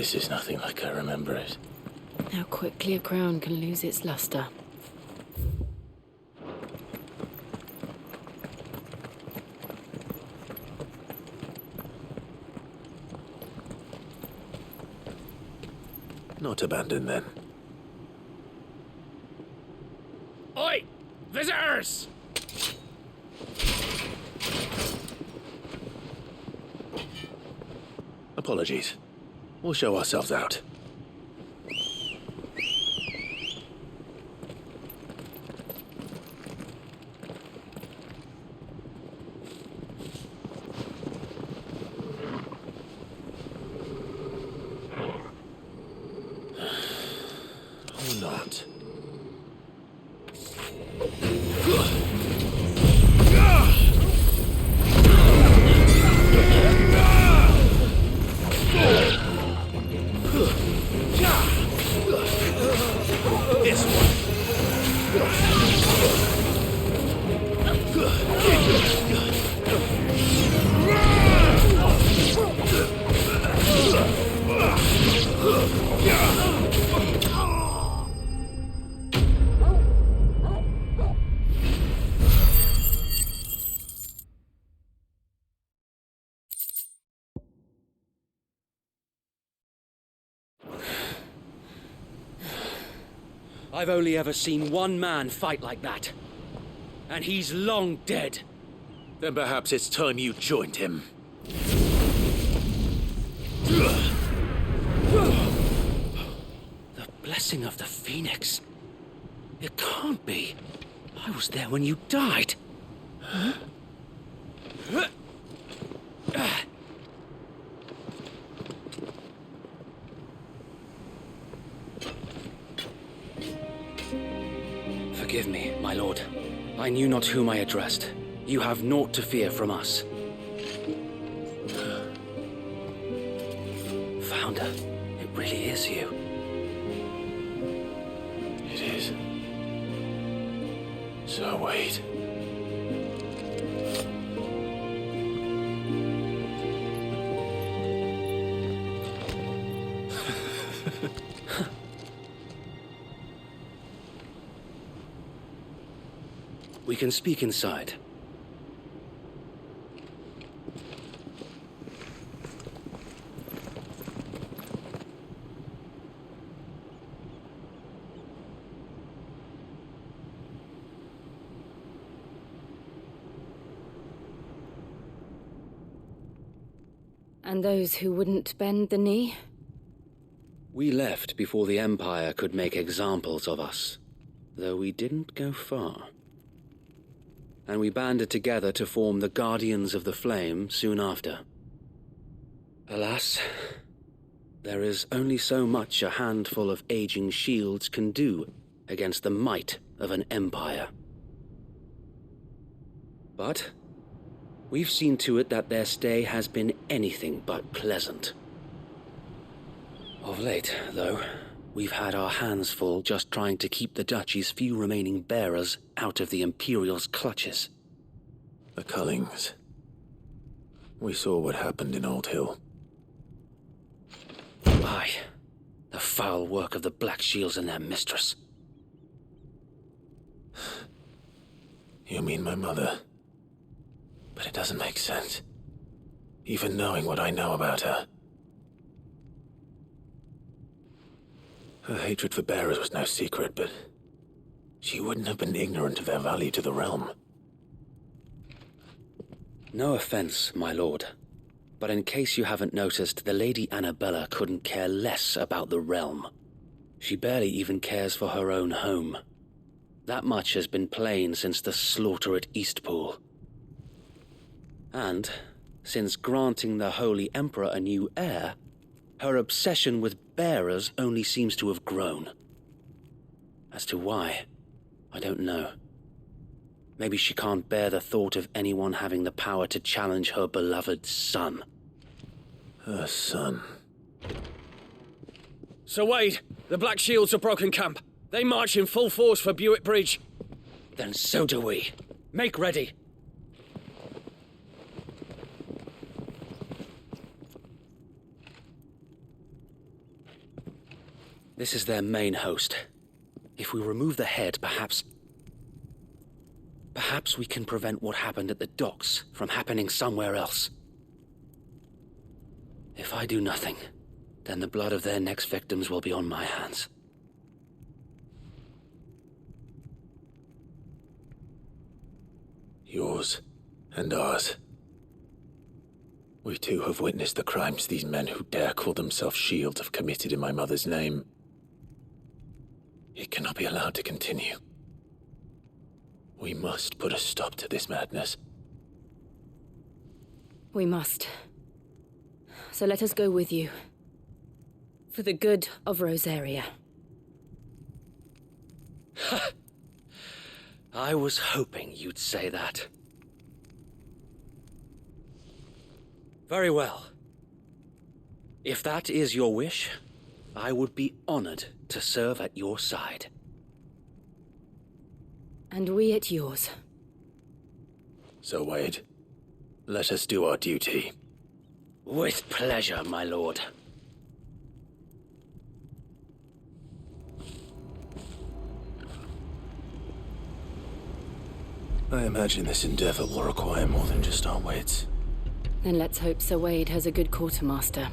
This is nothing like I remember it. How quickly a crown can lose its luster. Not abandoned, then. Oi! Visitors! Apologies. We'll show ourselves out. Or not. This one. I've only ever seen one man fight like that. And he's long dead. Then perhaps it's time you joined him. The blessing of the Phoenix. It can't be. I was there when you died. Forgive me, my lord. I knew not whom I addressed. You have naught to fear from us. Founder, it really is you. It is. So wait. We can speak inside. And those who wouldn't bend the knee? We left before the Empire could make examples of us, though we didn't go far. And we banded together to form the Guardians of the Flame soon after. Alas, there is only so much a handful of aging shields can do against the might of an empire. But we've seen to it that their stay has been anything but pleasant. Of late, though, we've had our hands full just trying to keep the Duchy's few remaining bearers out of the Imperial's clutches. The Cullings. We saw what happened in Old Hill. Aye, the foul work of the Black Shields and their mistress. You mean my mother? But it doesn't make sense. Even knowing what I know about her. Her hatred for bearers was no secret, but she wouldn't have been ignorant of their value to the realm. No offense, my lord, but in case you haven't noticed, the Lady Annabella couldn't care less about the realm. She barely even cares for her own home. That much has been plain since the slaughter at Eastpool. And, since granting the Holy Emperor a new heir, her obsession with bearers only seems to have grown. As to why, I don't know. Maybe she can't bear the thought of anyone having the power to challenge her beloved son. Her son. Sir Wade, the Black Shields have broken camp. They march in full force for Buick Bridge. Then so do we. Make ready. This is their main host. If we remove the head, perhaps we can prevent what happened at the docks from happening somewhere else. If I do nothing, then the blood of their next victims will be on my hands. Yours and ours. We too have witnessed the crimes these men who dare call themselves Shields have committed in my mother's name. It cannot be allowed to continue. We must put a stop to this madness. We must. So let us go with you. For the good of Rosaria. I was hoping you'd say that. Very well. If that is your wish, I would be honored to serve at your side. And we at yours. So, Wade, let us do our duty. With pleasure, my lord. I imagine this endeavor will require more than just our wits. Then let's hope Sir Wade has a good quartermaster.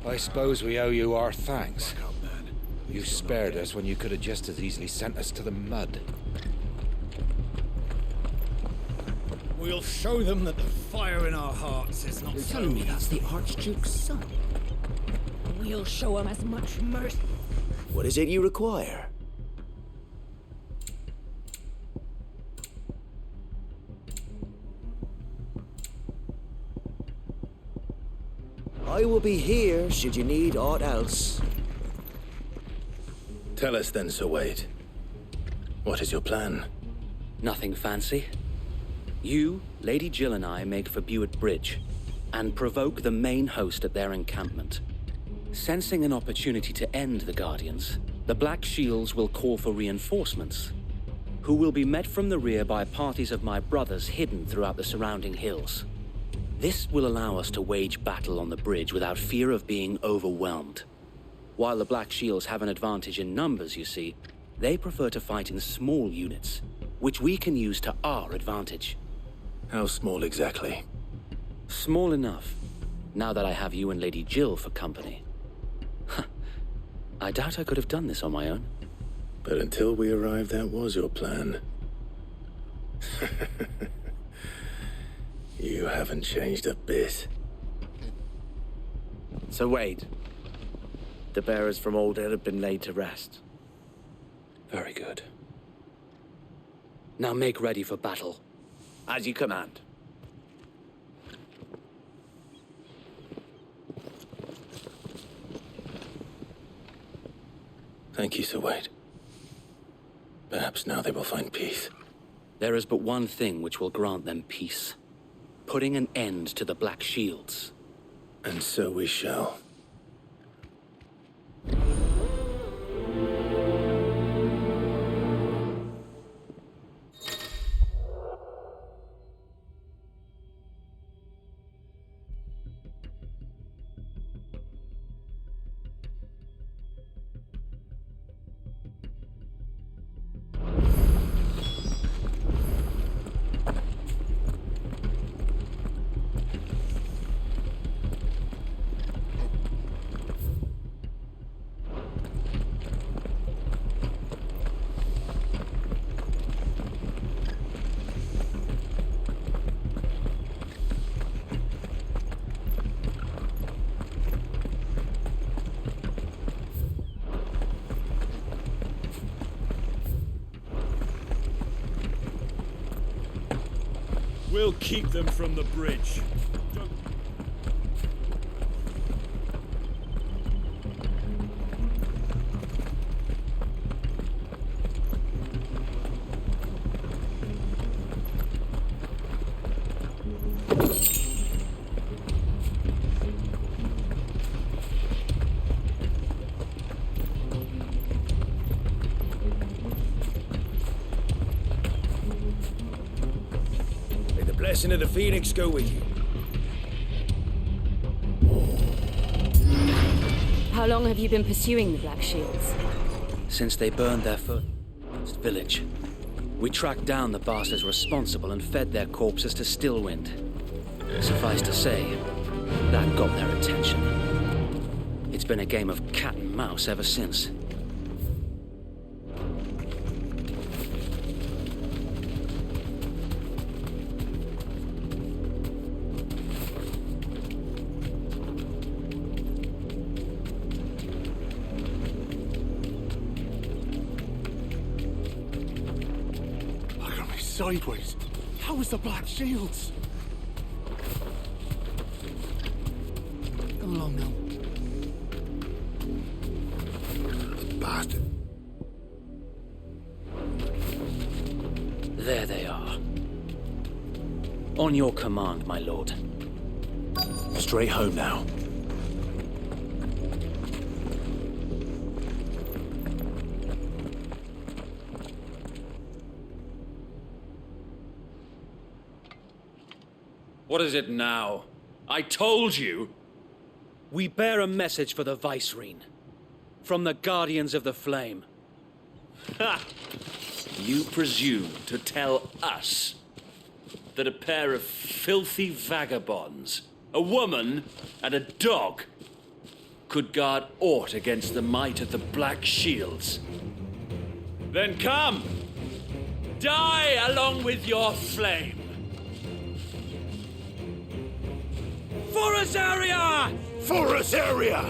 I suppose we owe you our thanks. You spared us when you could have just as easily sent us to the mud. We'll show them that the fire in our hearts is not You're so... telling me that's the Archduke's son? We'll show him as much mercy. What is it you require? I will be here should you need aught else. Tell us then, Sir Wade. What is your plan? Nothing fancy. You, Lady Jill and I make for Buett Bridge, and provoke the main host at their encampment. Sensing an opportunity to end the Guardians, the Black Shields will call for reinforcements, who will be met from the rear by parties of my brothers hidden throughout the surrounding hills. This will allow us to wage battle on the bridge without fear of being overwhelmed. While the Black Shields have an advantage in numbers, you see, they prefer to fight in small units, which we can use to our advantage. How small exactly? Small enough, now that I have you and Lady Jill for company. I doubt I could have done this on my own. But until we arrived, that was your plan. You haven't changed a bit. So Wade, the bearers from Old Hill have been laid to rest. Very good. Now make ready for battle. As you command. Thank you, Sir Wade. Perhaps now they will find peace. There is but one thing which will grant them peace. Putting an end to the Black Shields. And so we shall. We'll keep them from the bridge. Don't... blessing of the Phoenix go with you. How long have you been pursuing the Black Shields? Since they burned their first village. We tracked down the bastards responsible and fed their corpses to Stillwind. Suffice to say, that got their attention. It's been a game of cat and mouse ever since. Sideways. How was the Black Shields? Come along now. Bastard. There they are. On your command, my lord. Straight home now. What is it now? I told you! We bear a message for the Vicereine. From the Guardians of the Flame. Ha! You presume to tell us that a pair of filthy vagabonds, a woman and a dog, could guard aught against the might of the Black Shields? Then come! Die along with your flame! For Rosaria! For Rosaria!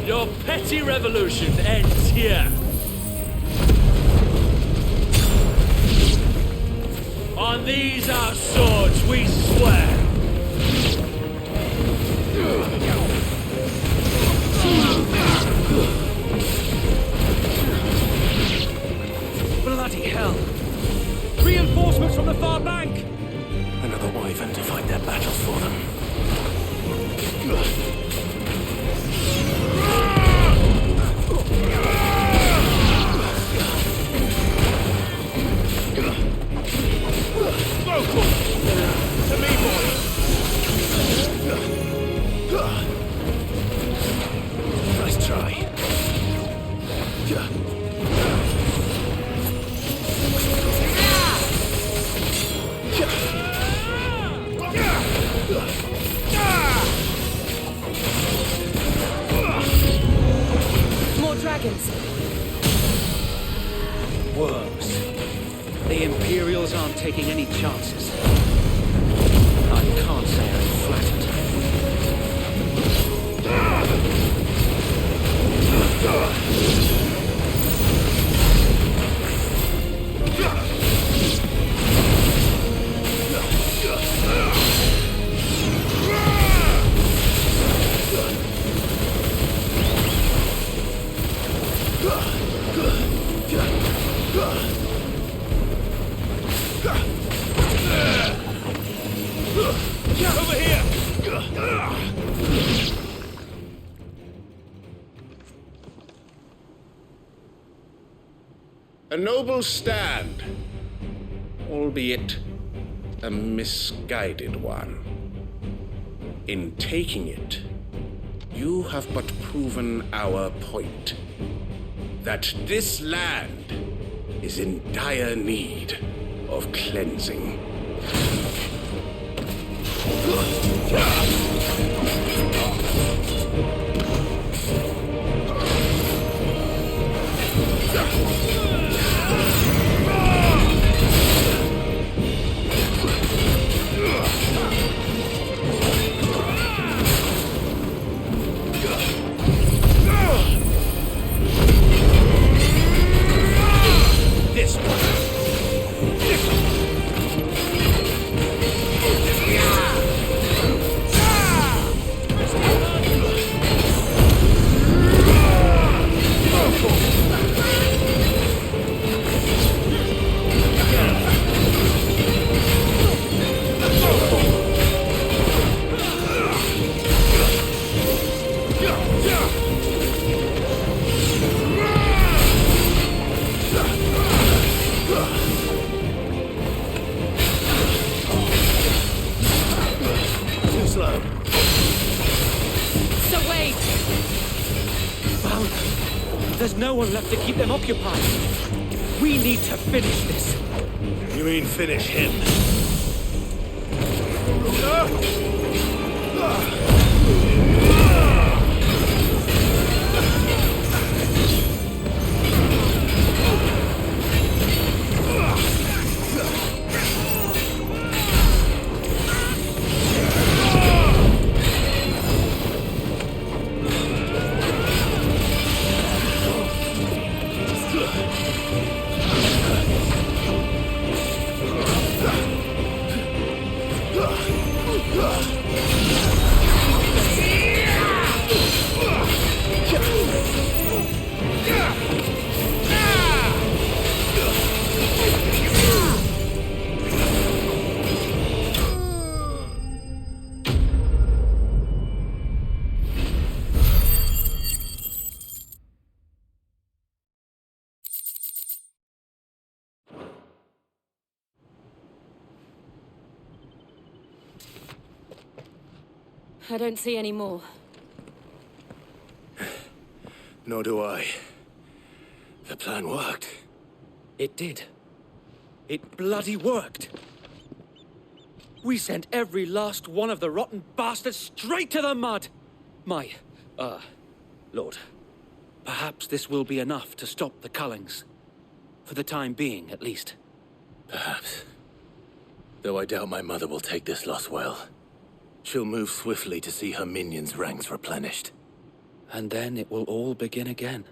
Your petty revolution ends here. On these our swords we swear. Bloody hell! Reinforcements from the far bank! Another wyvern to fight their battles for them. To me, boys! Nice try. More dragons. Worms. The Imperials aren't taking any chances. I can't say I'm flattered. Over here! A noble stand, albeit a misguided one. In taking it, you have but proven our point, that this land is in dire need of cleansing. This one! There's no one left to keep them occupied. We need to finish this. You mean finish him? I don't see any more. Nor do I. The plan worked. It did. It bloody worked. We sent every last one of the rotten bastards straight to the mud. Lord, perhaps this will be enough to stop the Cullings. For the time being, at least. Perhaps. Though I doubt my mother will take this loss well. She'll move swiftly to see her minions' ranks replenished. And then it will all begin again.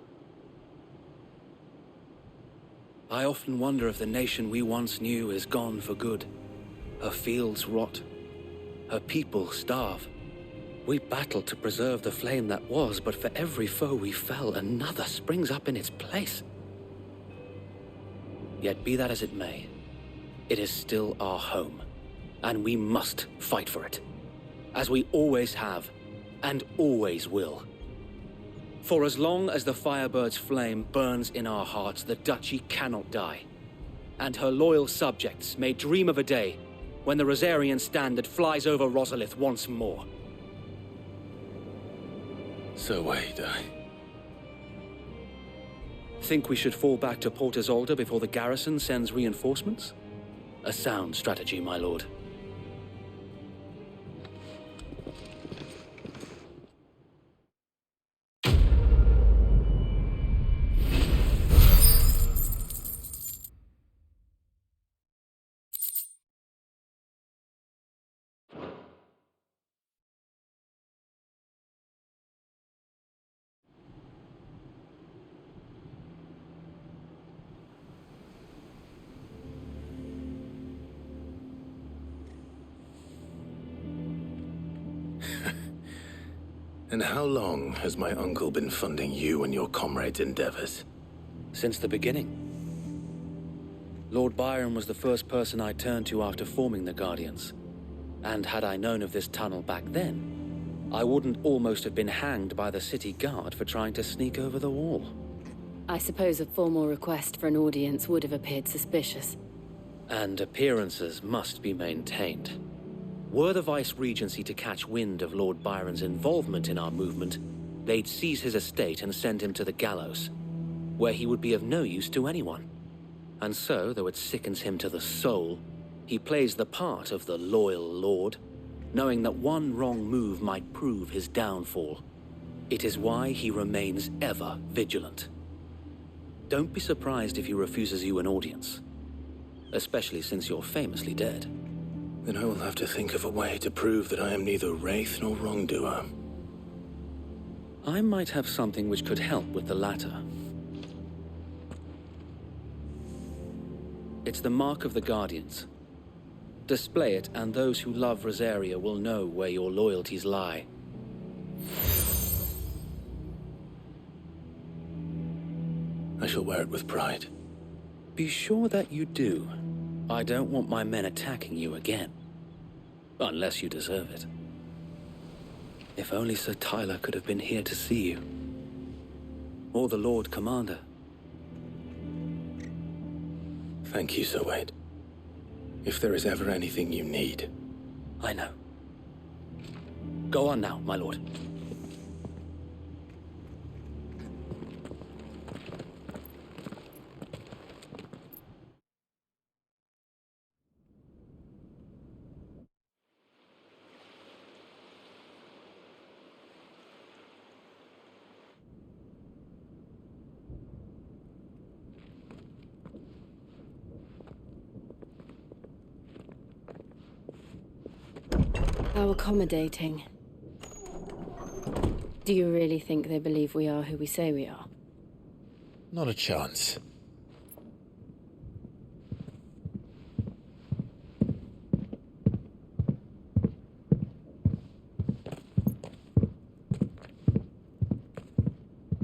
I often wonder if the nation we once knew is gone for good. Her fields rot. Her people starve. We battled to preserve the flame that was, but for every foe we fell, another springs up in its place. Yet be that as it may, it is still our home, and we must fight for it. As we always have, and always will. For as long as the Firebird's flame burns in our hearts, the Duchy cannot die. And her loyal subjects may dream of a day when the Rosarian standard flies over Rosalith once more. So wait, Think we should fall back to Port Isolde before the garrison sends reinforcements? A sound strategy, my lord. And how long has my uncle been funding you and your comrades' endeavors? Since the beginning. Lord Byron was the first person I turned to after forming the Guardians. And had I known of this tunnel back then, I wouldn't almost have been hanged by the city guard for trying to sneak over the wall. I suppose a formal request for an audience would have appeared suspicious. And appearances must be maintained. Were the Vice-Regency to catch wind of Lord Byron's involvement in our movement, they'd seize his estate and send him to the gallows, where he would be of no use to anyone. And so, though it sickens him to the soul, he plays the part of the loyal lord, knowing that one wrong move might prove his downfall. It is why he remains ever vigilant. Don't be surprised if he refuses you an audience, especially since you're famously dead. Then I will have to think of a way to prove that I am neither wraith nor wrongdoer. I might have something which could help with the latter. It's the mark of the Guardians. Display it, and those who love Rosaria will know where your loyalties lie. I shall wear it with pride. Be sure that you do. I don't want my men attacking you again. Unless you deserve it. If only Sir Tyler could have been here to see you. Or the Lord Commander. Thank you, Sir Wade. If there is ever anything you need. I know. Go on now, my lord. How accommodating. Do you really think they believe we are who we say we are? Not a chance.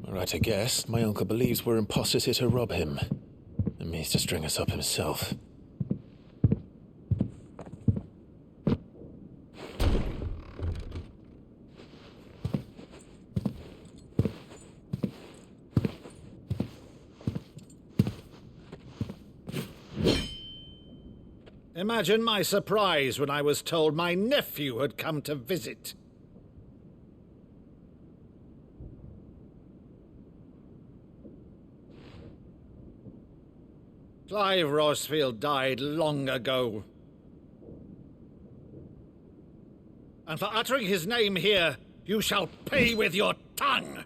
Right, I guess. My uncle believes we're imposters here to rob him, and means to string us up himself. Imagine my surprise when I was told my nephew had come to visit. Clive Rosfield died long ago. And for uttering his name here, you shall pay with your tongue!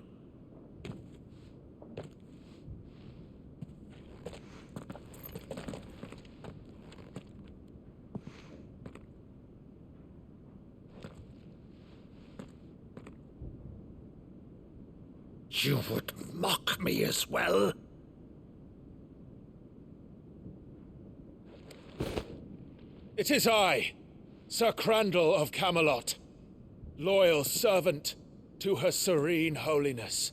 You would mock me as well? It is I, Sir Crandall of Camelot, loyal servant to Her Serene Holiness,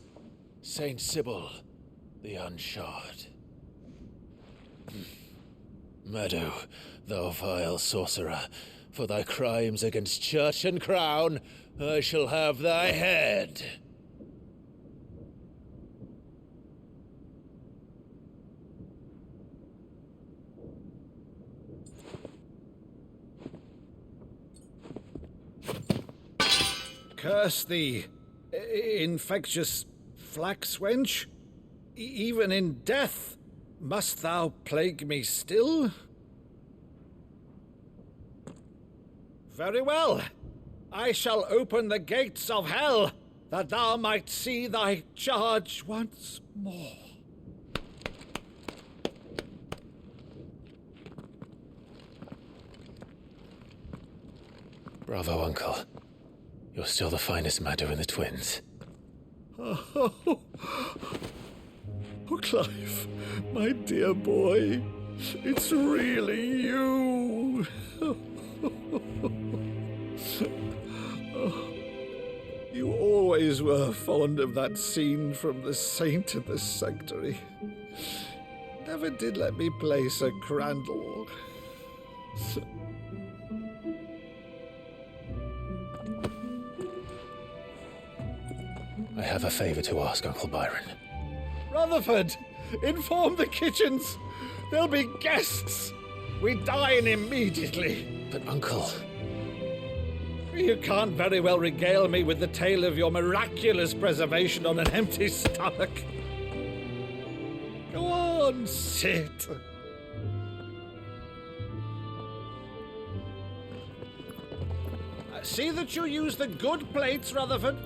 Saint Sybil the Unshod. Meadow, thou vile sorcerer, for thy crimes against church and crown, I shall have thy head. Curse thee, infectious flax wench. Even in death, must thou plague me still? Very well. I shall open the gates of hell, that thou might see thy charge once more. Bravo, Uncle. You're still the finest Maddo in the twins. Oh, Clive, my dear boy, it's really you. You always were fond of that scene from The Saint in the Sanctuary. Never did let me play Sir Crandall. I have a favor to ask, Uncle Byron. Rutherford, inform the kitchens. There'll be guests. We dine immediately. But, Uncle... You can't very well regale me with the tale of your miraculous preservation on an empty stomach. Go on, sit. See that you use the good plates, Rutherford.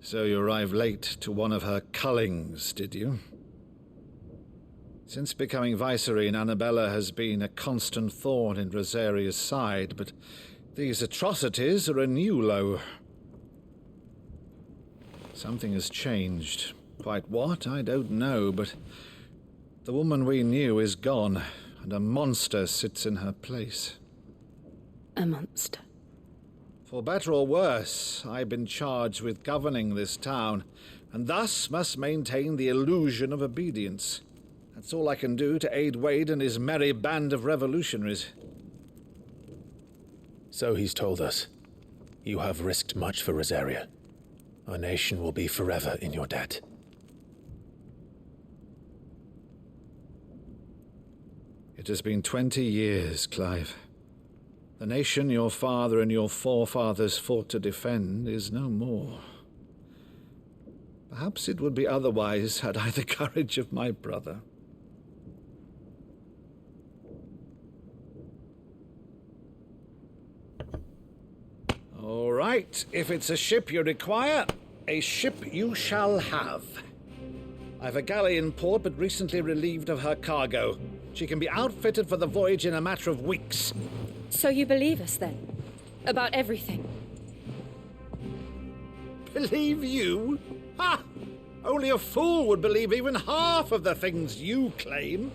So you arrived late to one of her cullings, did you? Since becoming Vicereine, Annabella has been a constant thorn in Rosaria's side, but these atrocities are a new low. Something has changed. Quite what, I don't know, but the woman we knew is gone, and a monster sits in her place. A monster? For better or worse, I've been charged with governing this town, and thus must maintain the illusion of obedience. That's all I can do to aid Wade and his merry band of revolutionaries. So he's told us. You have risked much for Rosaria. Our nation will be forever in your debt. It has been 20 years, Clive. The nation your father and your forefathers fought to defend is no more. Perhaps it would be otherwise had I the courage of my brother. All right, if it's a ship you require, a ship you shall have. I've a galley in port, but recently relieved of her cargo. She can be outfitted for the voyage in a matter of weeks. So you believe us, then? About everything? Believe you? Ha! Only a fool would believe even half of the things you claim.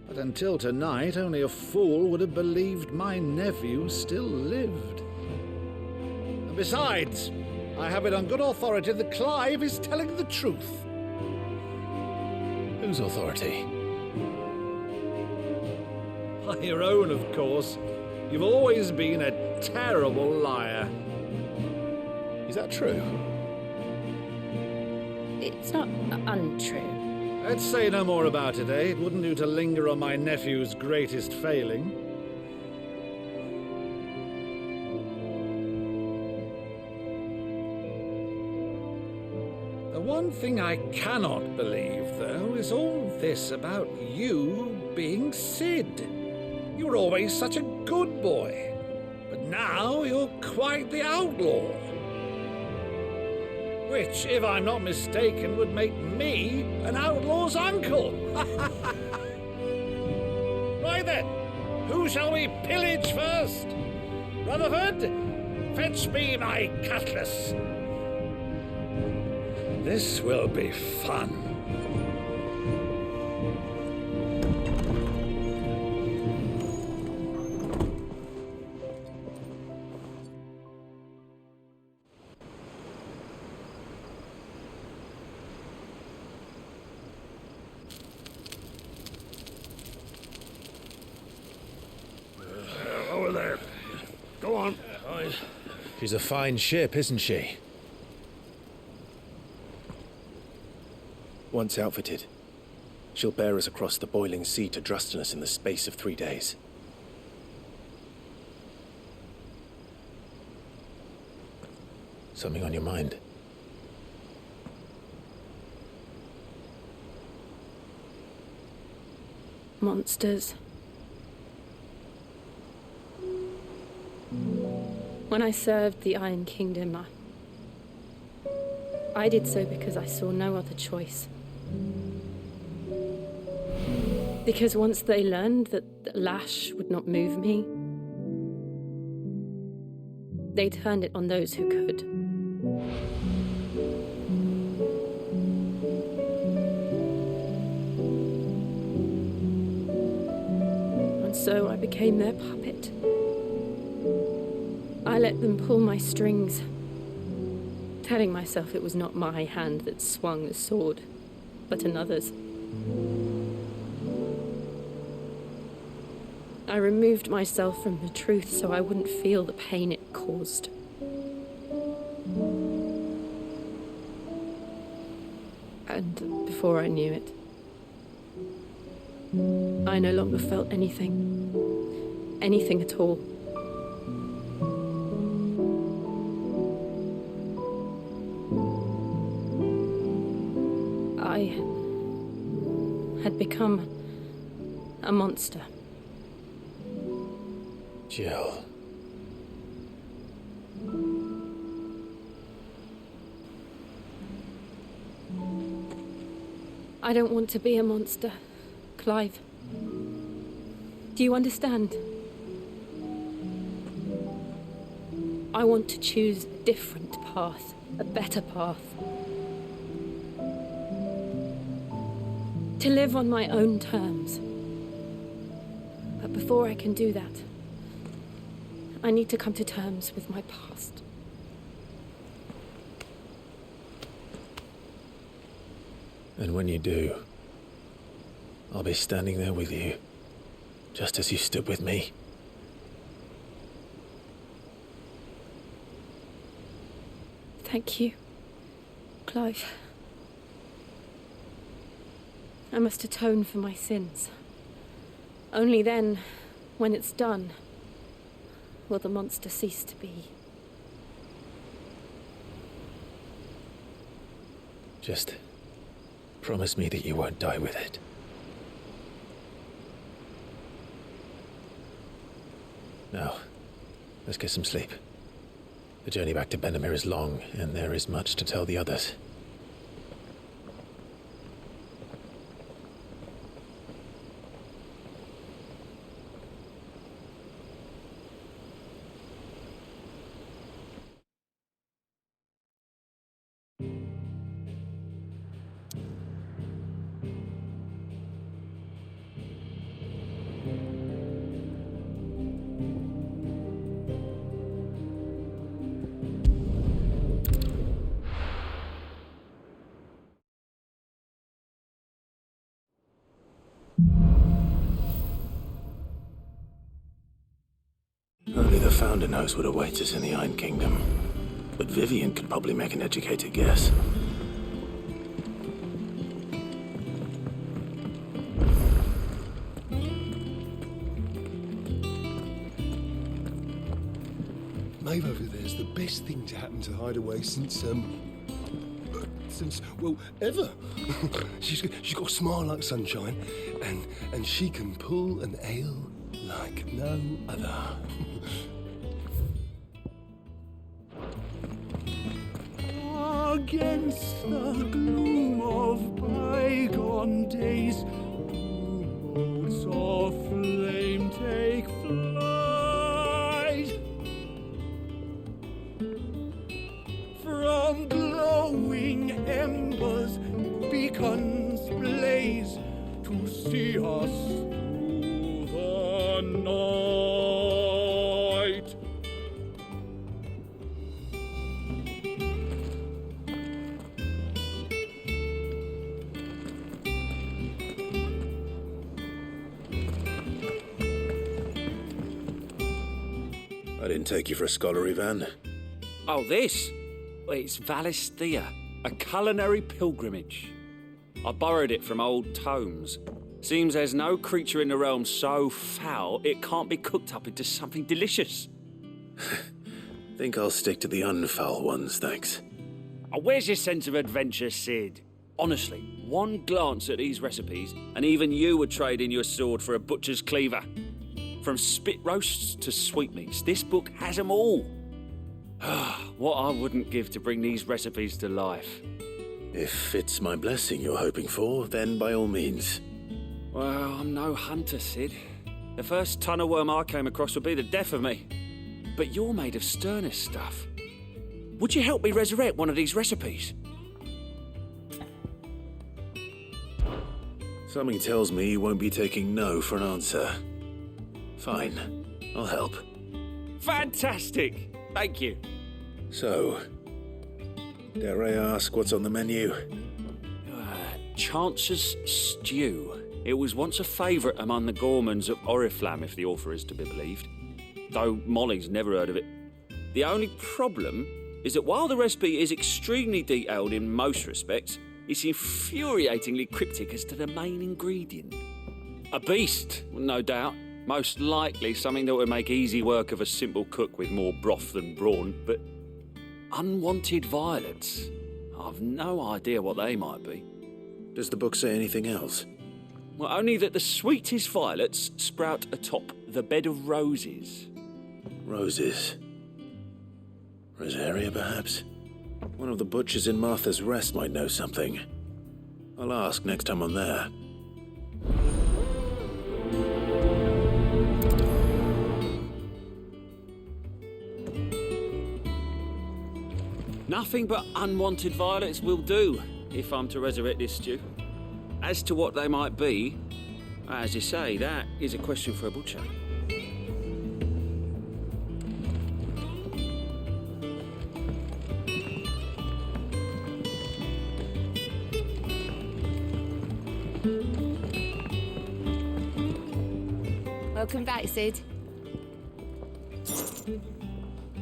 But until tonight, only a fool would have believed my nephew still lived. And besides, I have it on good authority that Clive is telling the truth. Whose authority? By your own, of course. You've always been a terrible liar. Is that true? It's not untrue. Let's say no more about it, eh? It wouldn't do to linger on my nephew's greatest failing. The one thing I cannot believe, though, is all this about you being Sid. You were always such a good boy, but now you're quite the outlaw. Which, if I'm not mistaken, would make me an outlaw's uncle. Right then, who shall we pillage first? Rutherford, fetch me my cutlass. This will be fun. Over there. Go on. She's a fine ship, isn't she? Once outfitted, she'll bear us across the boiling sea to Drustinus in the space of 3 days. Something on your mind? Monsters. When I served the Iron Kingdom, I did so because I saw no other choice. Because once they learned that the lash would not move me, they turned it on those who could. And so I became their puppet. I let them pull my strings, telling myself it was not my hand that swung the sword, but another's. I removed myself from the truth so I wouldn't feel the pain it caused. And before I knew it, I no longer felt anything. Anything at all. I had become a monster. Jill. I don't want to be a monster, Clive. Do you understand? I want to choose a different path, a better path. To live on my own terms. But before I can do that, I need to come to terms with my past. And when you do, I'll be standing there with you, just as you stood with me. Thank you, Clive. I must atone for my sins. Only then, when it's done, will the monster cease to be. Just promise me that you won't die with it. Now, let's get some sleep. The journey back to Benamir is long, and there is much to tell the others. the Founder knows what awaits us in the Iron Kingdom, but Vivian can probably make an educated guess. Maeve over there's the best thing to happen to Hideaway since, well, ever. she's got a smile like sunshine, and she can pull an ale like no other. Against the gloom of bygone days, boats of flame take flight. From glowing embers, beacons blaze to see us through the night. I didn't take you for a scholar, Ivan. Oh, this? Well, it's Valisthea, a culinary pilgrimage. I borrowed it from old tomes. Seems there's no creature in the realm so foul it can't be cooked up into something delicious. Think I'll stick to the unfoul ones, thanks. Oh, where's your sense of adventure, Sid? Honestly, one glance at these recipes, and even you would trade in your sword for a butcher's cleaver. From spit roasts to sweetmeats, this book has them all. What I wouldn't give to bring these recipes to life. If it's my blessing you're hoping for, then by all means. Well, I'm no hunter, Sid. The first ton of worm I came across would be the death of me. But you're made of sterner stuff. Would you help me resurrect one of these recipes? Something tells me you won't be taking no for an answer. Fine, I'll help. Fantastic! Thank you. So, dare I ask what's on the menu? Chance's Stew. It was once a favourite among the gourmands of Oriflamme, if the author is to be believed. Though Molly's never heard of it. The only problem is that while the recipe is extremely detailed in most respects, it's infuriatingly cryptic as to the main ingredient. A beast, no doubt. Most likely something that would make easy work of a simple cook with more broth than brawn, but unwanted violets. I've no idea what they might be. Does the book say anything else? Well, only that the sweetest violets sprout atop the bed of roses. Roses. Rosaria, perhaps? One of the butchers in Martha's Rest might know something. I'll ask next time I'm there. Nothing but unwanted violets will do, if I'm to resurrect this stew. As to what they might be, as you say, that is a question for a butcher. Welcome back, Sid.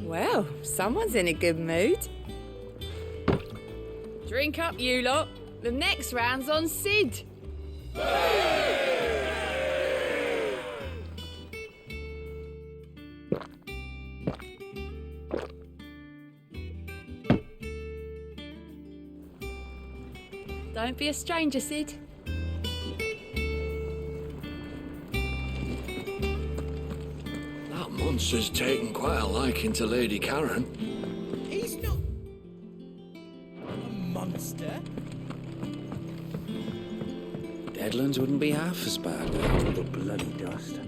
Well, someone's in a good mood. Drink up, you lot. The next round's on Sid. Don't be a stranger, Sid. That monster's taken quite a liking to Lady Karen. He's not a monster. Deadlands wouldn't be half as bad without all the bloody dust.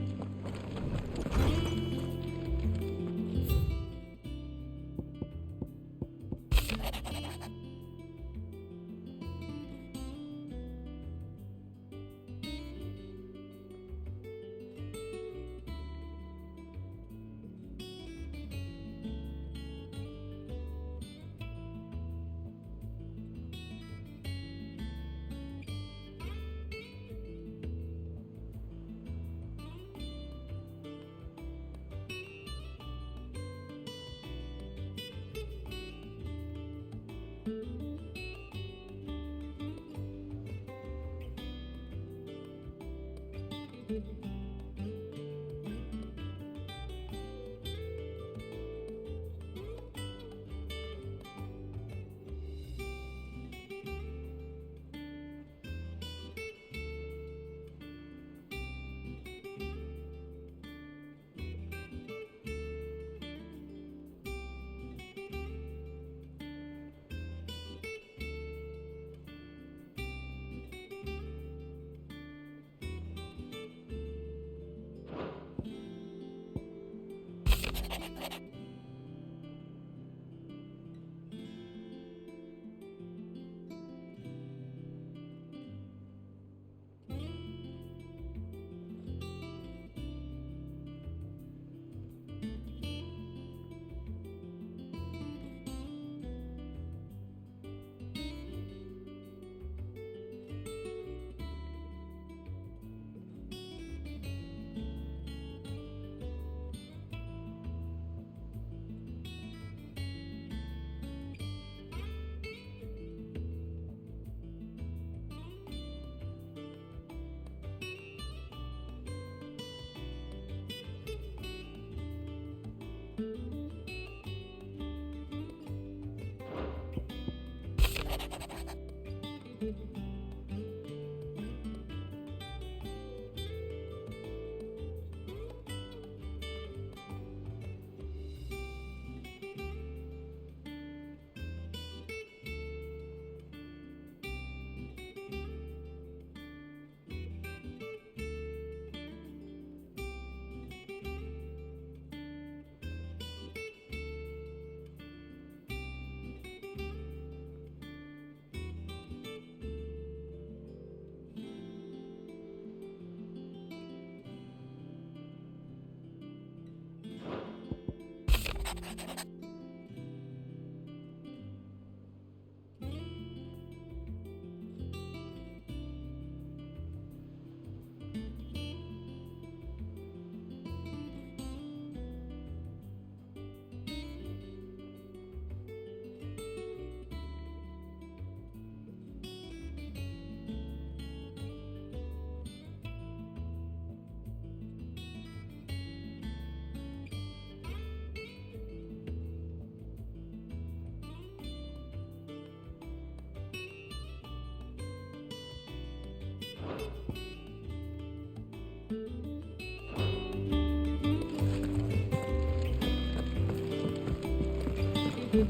It's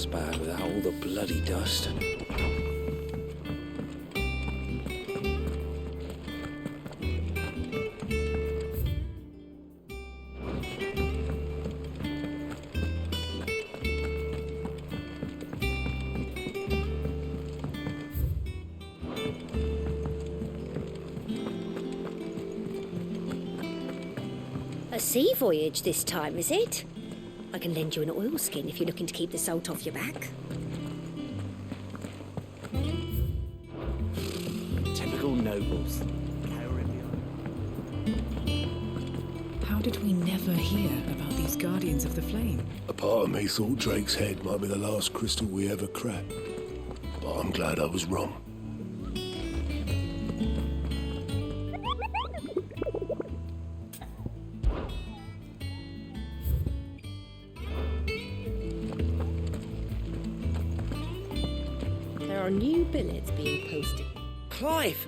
bad without all the bloody dust. A sea voyage this time, is it? I can lend you an oilskin if you're looking to keep the salt off your back. Typical nobles. How did we never hear about these Guardians of the Flame? A part of me thought Drake's head might be the last crystal we ever cracked. But I'm glad I was wrong. There are new billets being posted. Clive!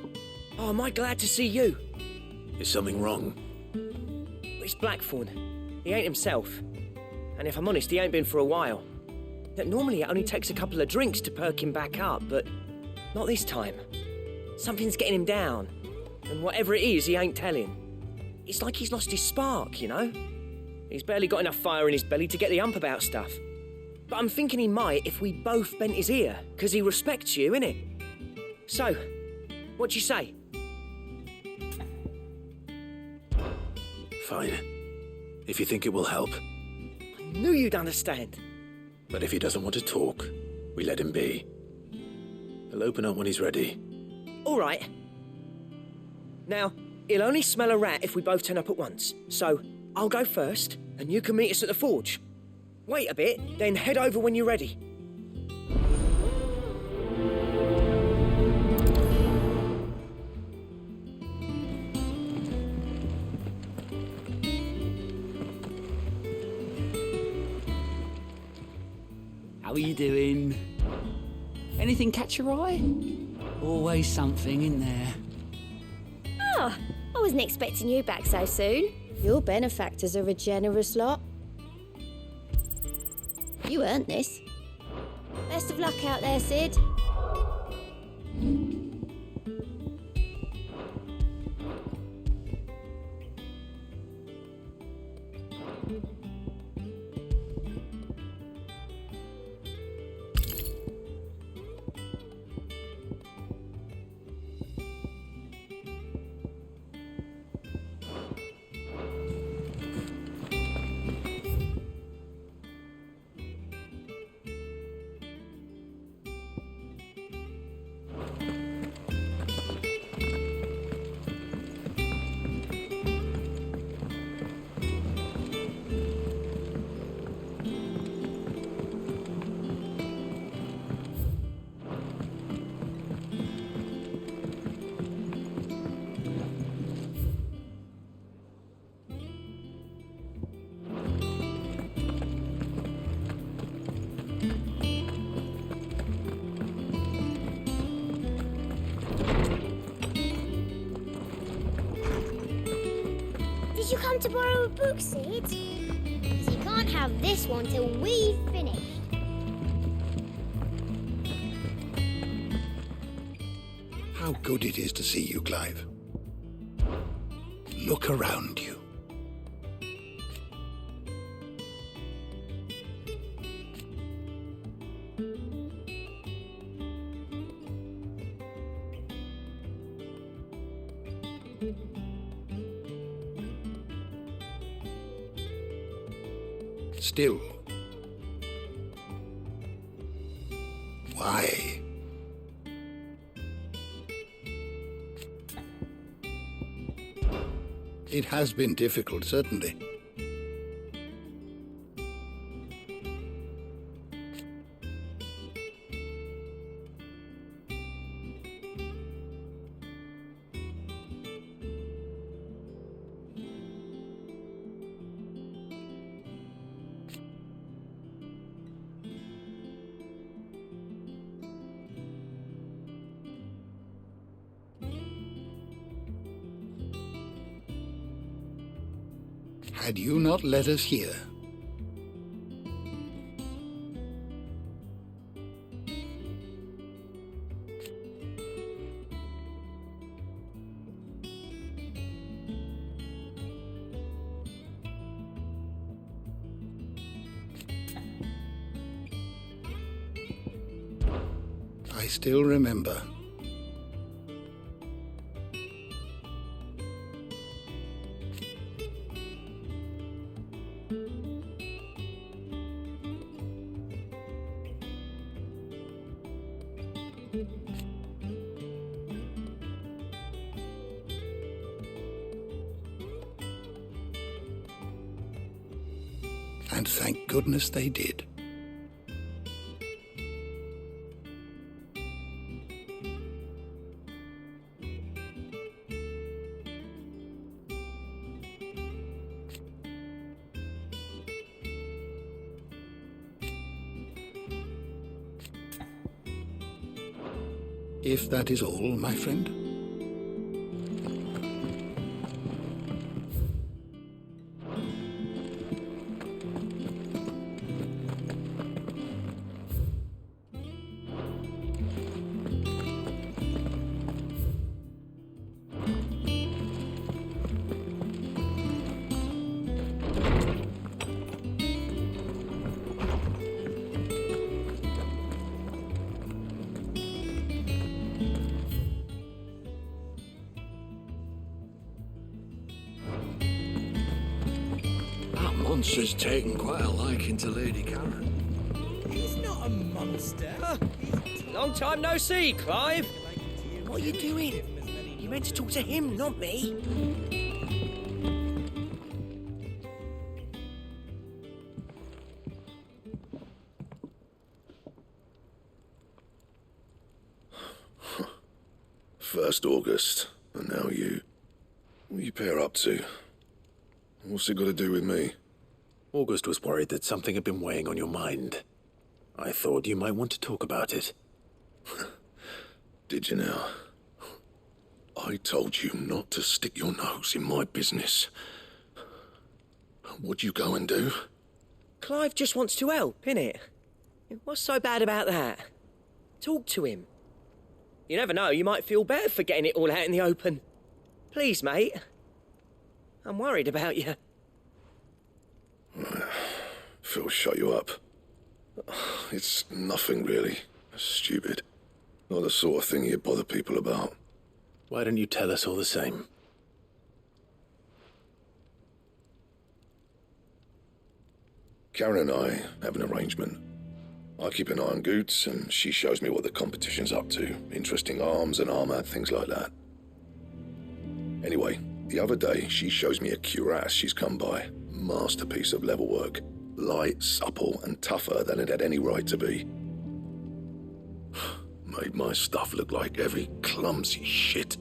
Oh, am I glad to see you? Is something wrong? It's Blackthorn. He ain't himself. And if I'm honest, he ain't been for a while. Normally it only takes a couple of drinks to perk him back up, but not this time. Something's getting him down. And whatever it is, he ain't telling. It's like he's lost his spark, you know? He's barely got enough fire in his belly to get the ump about stuff. But I'm thinking he might if we both bent his ear, 'cause he respects you, innit? So, what do you say? Fine. If you think it will help. I knew you'd understand. But if he doesn't want to talk, we let him be. He'll open up when he's ready. All right. Now, he'll only smell a rat if we both turn up at once. So, I'll go first, and you can meet us at the forge. Wait a bit, then head over when you're ready. How are you doing? Anything catch your eye? Always something in there. Oh, I wasn't expecting you back so soon. Your benefactors are a generous lot. You earned this. Best of luck out there, Sid. Did you come to borrow a book, Sid? Because you can't have this one till we've finished. How good it is to see you, Clive. Look around you. Still, why? It has been difficult, certainly. Had you not led us here? I still remember. And thank goodness they did. If that is all, my friend. Monster's taken quite a liking to Lady Karen. He's not a monster. Long time no see, Clive. What are you doing? You meant to talk to him, not me. First August, and now you. What are you pair up to? What's it got to do with me? August was worried that something had been weighing on your mind. I thought you might want to talk about it. Did you now? I told you not to stick your nose in my business. What'd you go and do? Clive just wants to help, innit? What's so bad about that? Talk to him. You never know, you might feel better for getting it all out in the open. Please, mate. I'm worried about you. Phil shut you up. It's nothing really. Stupid. Not the sort of thing you bother people about. Why don't you tell us all the same? Karen and I have an arrangement. I keep an eye on Goots, and she shows me what the competition's up to. Interesting arms and armor, things like that. Anyway, the other day, she shows me a cuirass she's come by. Masterpiece of level work. Light, supple, and tougher than it had any right to be. Made my stuff look like heavy, clumsy shit.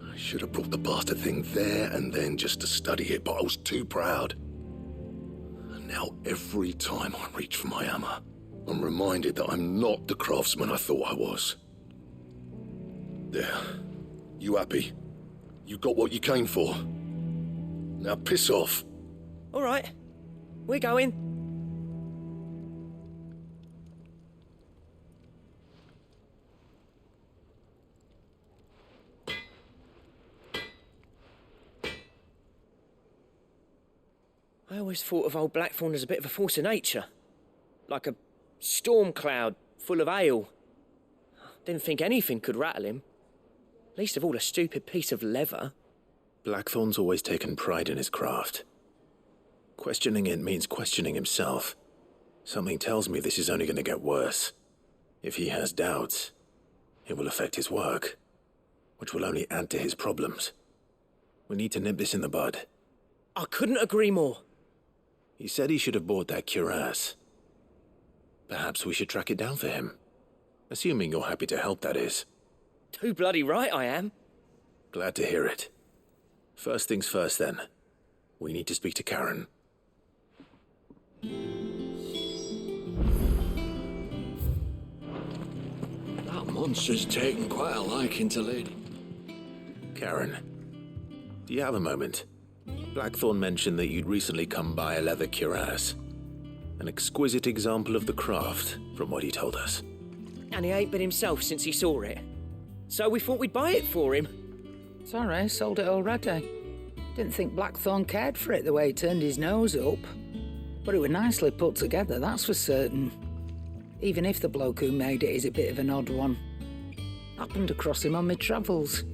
I should have brought the bastard thing there and then just to study it, but I was too proud. And now every time I reach for my hammer, I'm reminded that I'm not the craftsman I thought I was. There. You happy? You got what you came for. Now piss off. All right. We're going. I always thought of old Blackthorn as a bit of a force of nature. Like a storm cloud full of ale. Didn't think anything could rattle him. Least of all a stupid piece of leather. Blackthorn's always taken pride in his craft. Questioning it means questioning himself. Something tells me this is only going to get worse. If he has doubts, it will affect his work, which will only add to his problems. We need to nip this in the bud. I couldn't agree more. He said he should have bought that cuirass. Perhaps we should track it down for him. Assuming you're happy to help, that is. Too bloody right I am. Glad to hear it. First things first, then. We need to speak to Karen. That monster's taken quite a liking to Lady. Karen, do you have a moment? Blackthorn mentioned that you'd recently come by a leather cuirass. An exquisite example of the craft, from what he told us. And he ain't been himself since he saw it. So we thought we'd buy it for him. Sorry, sold it already. Didn't think Blackthorn cared for it the way he turned his nose up. But it was nicely put together, that's for certain. Even if the bloke who made it is a bit of an odd one. Happened across him on my travels.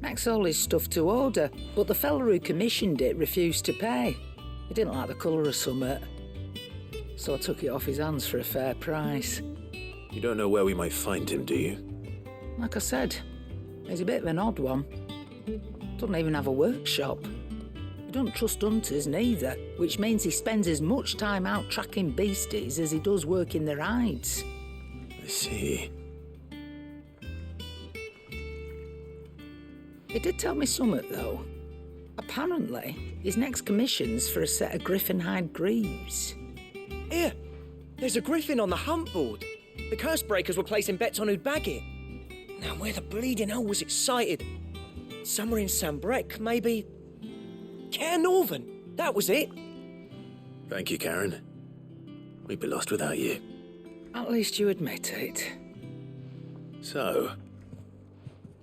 Makes all his stuff to order, but the fella who commissioned it refused to pay. He didn't like the colour of summit. So I took it off his hands for a fair price. You don't know where we might find him, do you? Like I said, he's a bit of an odd one. Doesn't even have a workshop. He don't trust hunters neither, which means he spends as much time out tracking beasties as he does working their hides. I see. He did tell me something, though. Apparently, his next commission's for a set of griffin hide greaves. Here, there's a griffin on the hunt board. The curse breakers were placing bets on who'd bag it. Now, where the bleeding hell was it sighted? Somewhere in Sambrec, maybe... Care Northern, that was it. Thank you, Karen. We'd be lost without you. At least you admit it. So,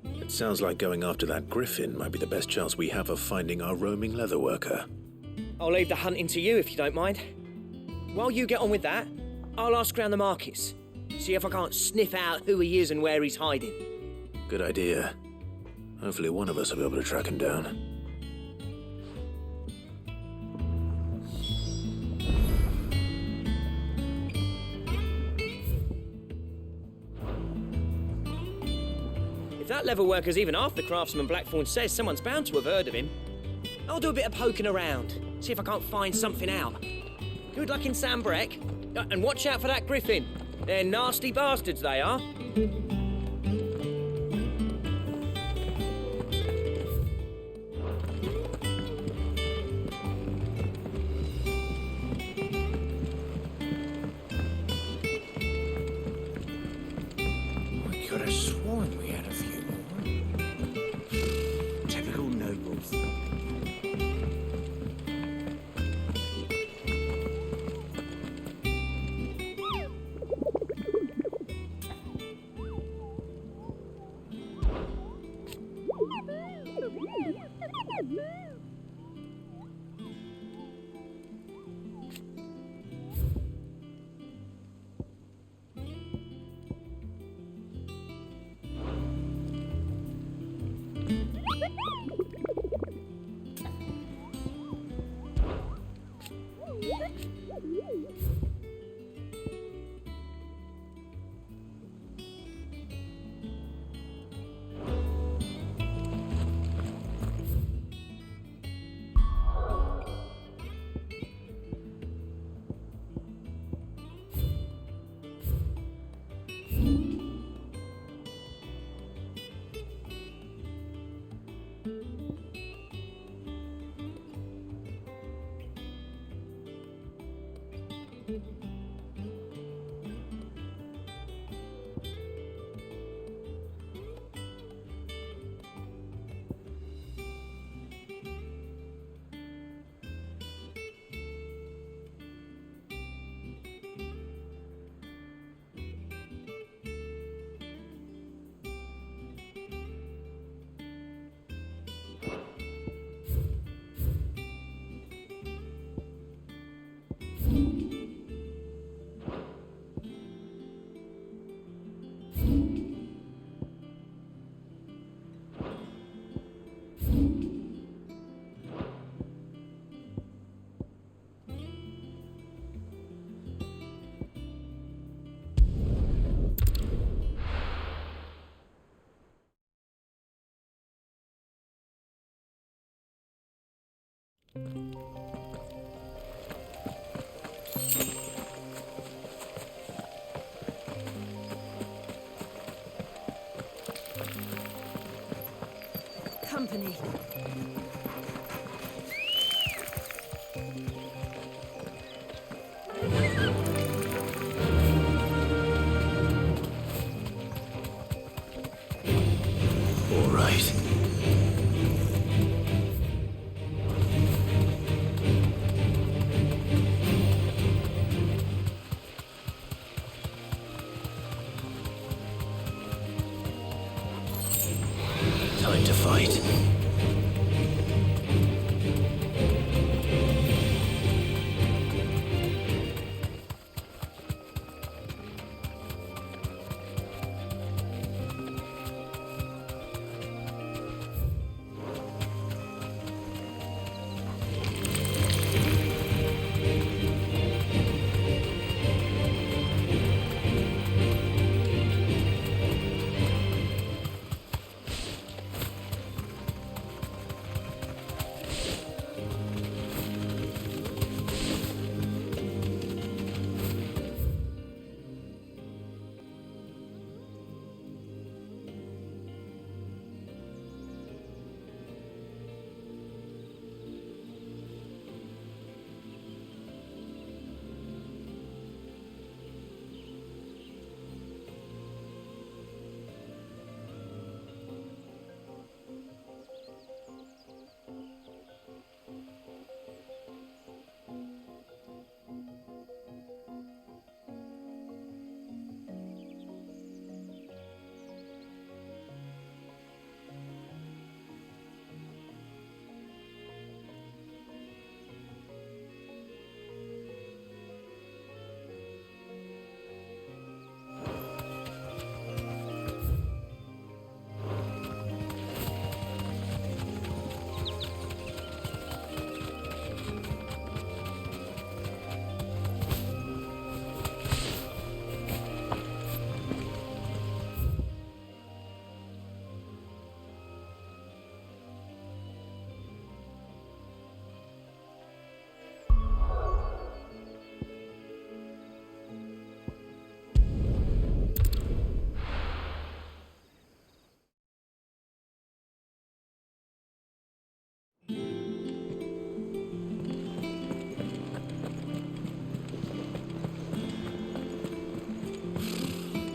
it sounds like going after that griffin might be the best chance we have of finding our roaming leatherworker. I'll leave the hunting to you if you don't mind. While you get on with that, I'll ask around the markets. See if I can't sniff out who he is and where he's hiding. Good idea. Hopefully one of us will be able to track him down. If that leather worker's even half the craftsman Blackthorn says, someone's bound to have heard of him. I'll do a bit of poking around, see if I can't find something out. Good luck in Sambrec, and watch out for that griffin. They're nasty bastards, they are. I could have sworn we had a few more. Typical nobles. Company. All right. time to fight.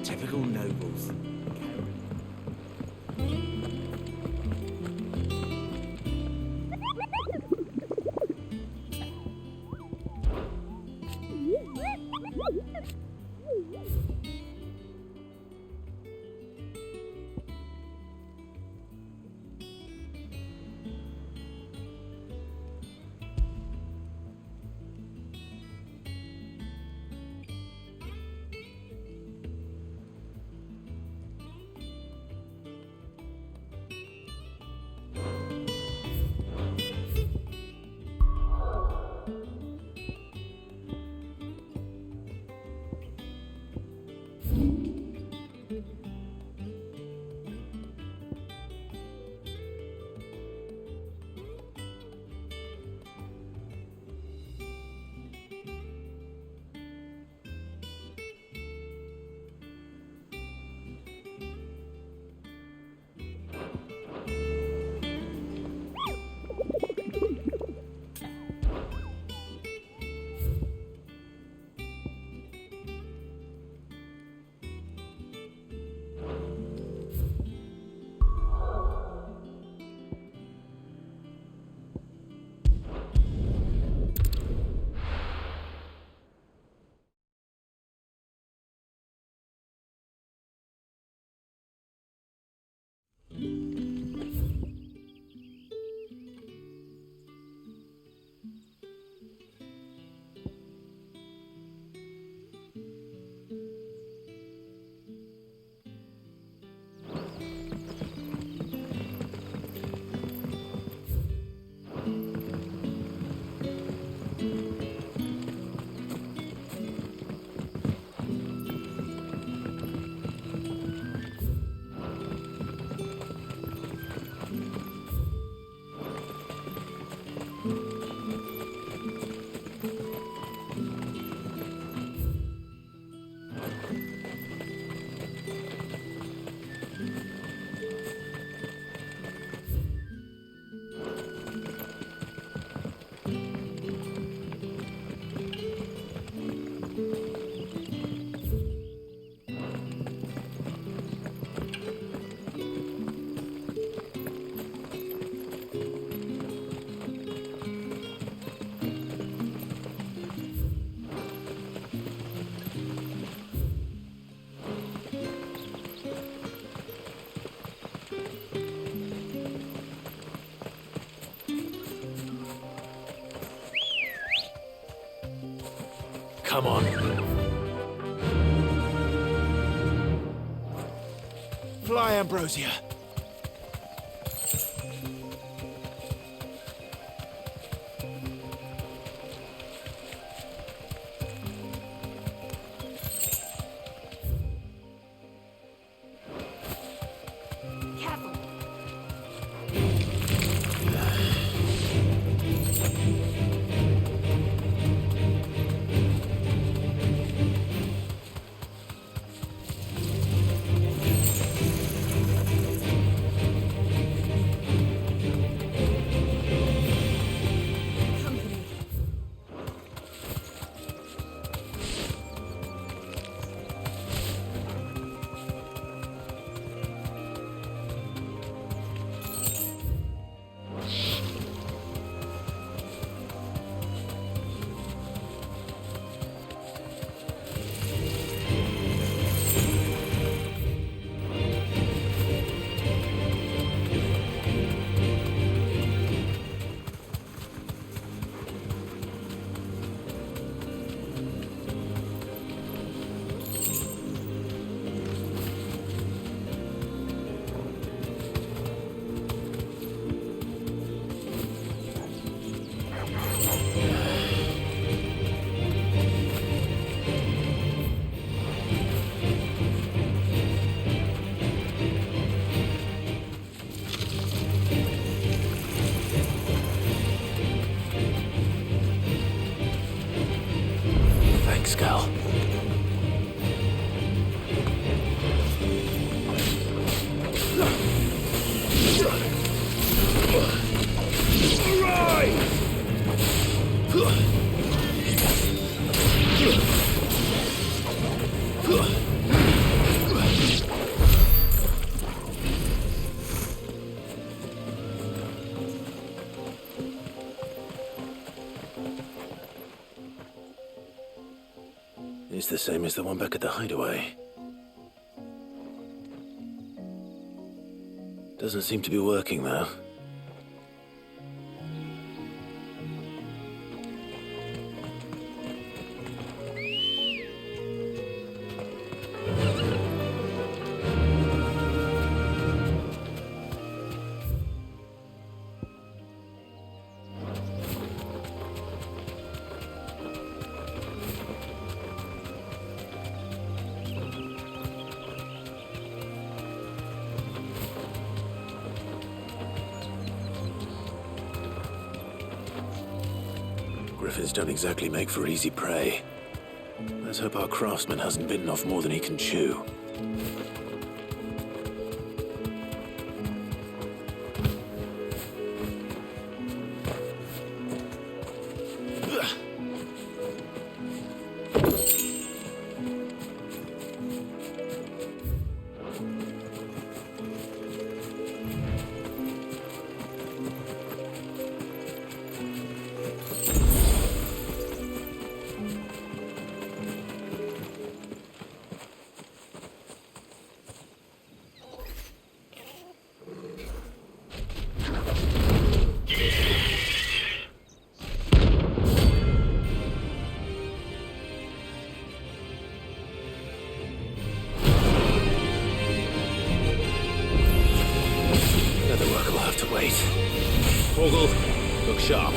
Typical nobles. Come on. Fly, Ambrosia. Gal. It's the same as the one back at the hideaway. Doesn't seem to be working, though. Griffins don't exactly make for easy prey. Let's hope our craftsman hasn't bitten off more than he can chew. Vogel, look sharp.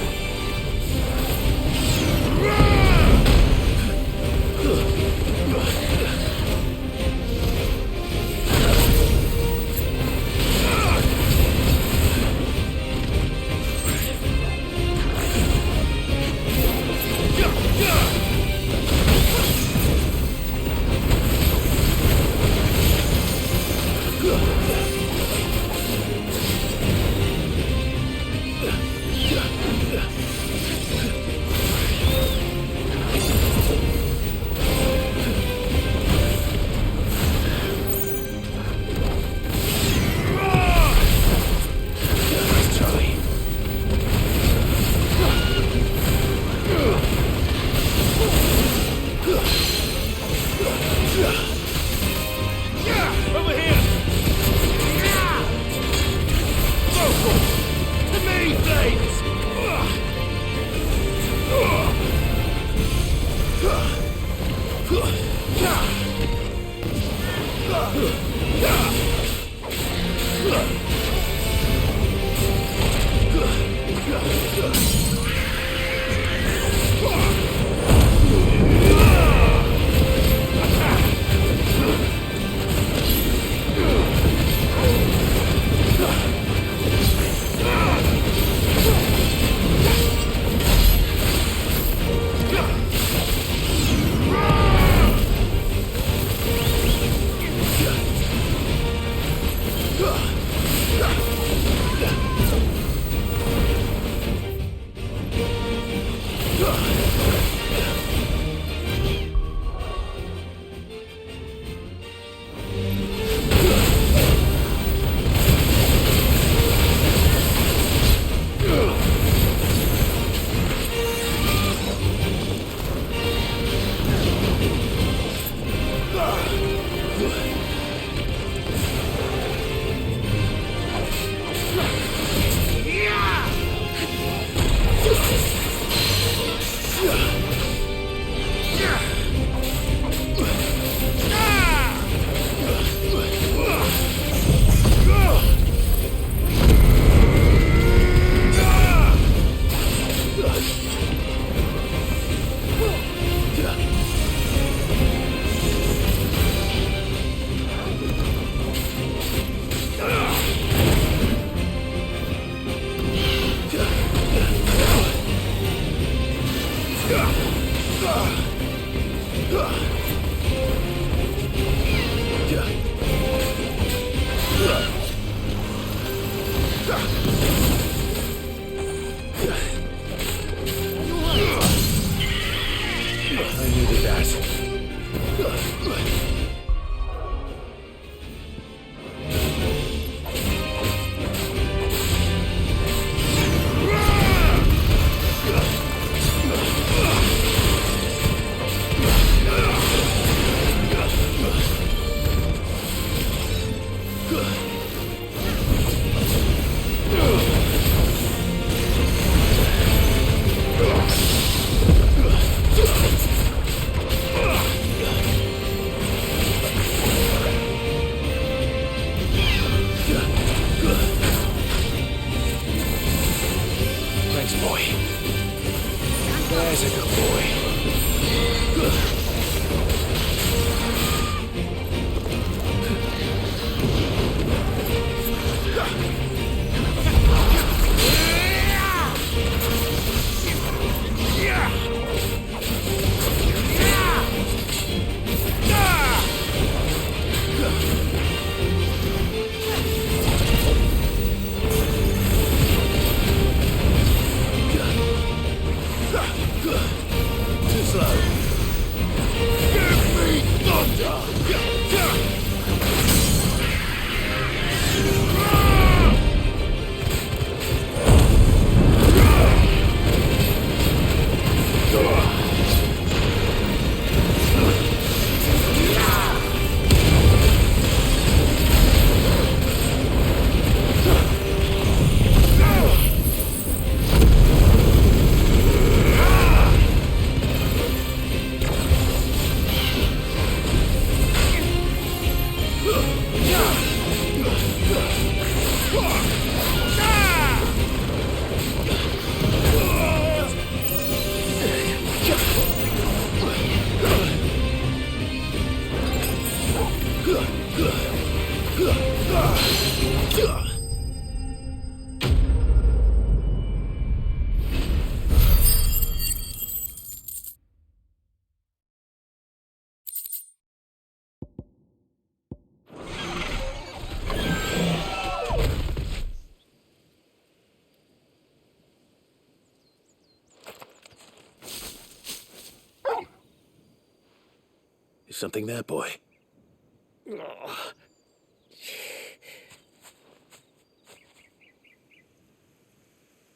Is something there, boy?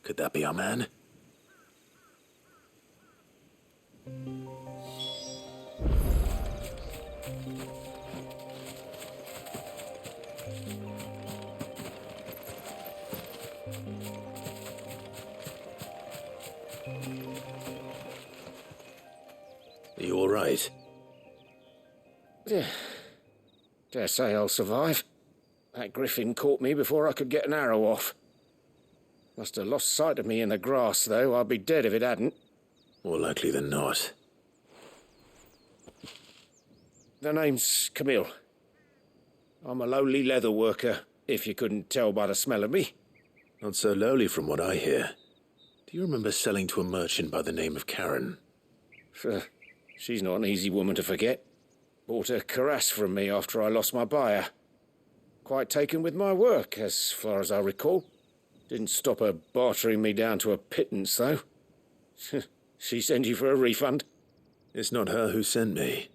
Could that be our man? Are you all right? Dare say I'll survive. That griffin caught me before I could get an arrow off. Must have lost sight of me in the grass, though. I'd be dead if it hadn't. More likely than not. The name's Camille. I'm a lowly leather worker, if you couldn't tell by the smell of me. Not so lowly from what I hear. Do you remember selling to a merchant by the name of Karen? She's not an easy woman to forget. Bought a cuirass from me after I lost my buyer. Quite taken with my work, as far as I recall. Didn't stop her bartering me down to a pittance, though. She sent you for a refund? It's not her who sent me.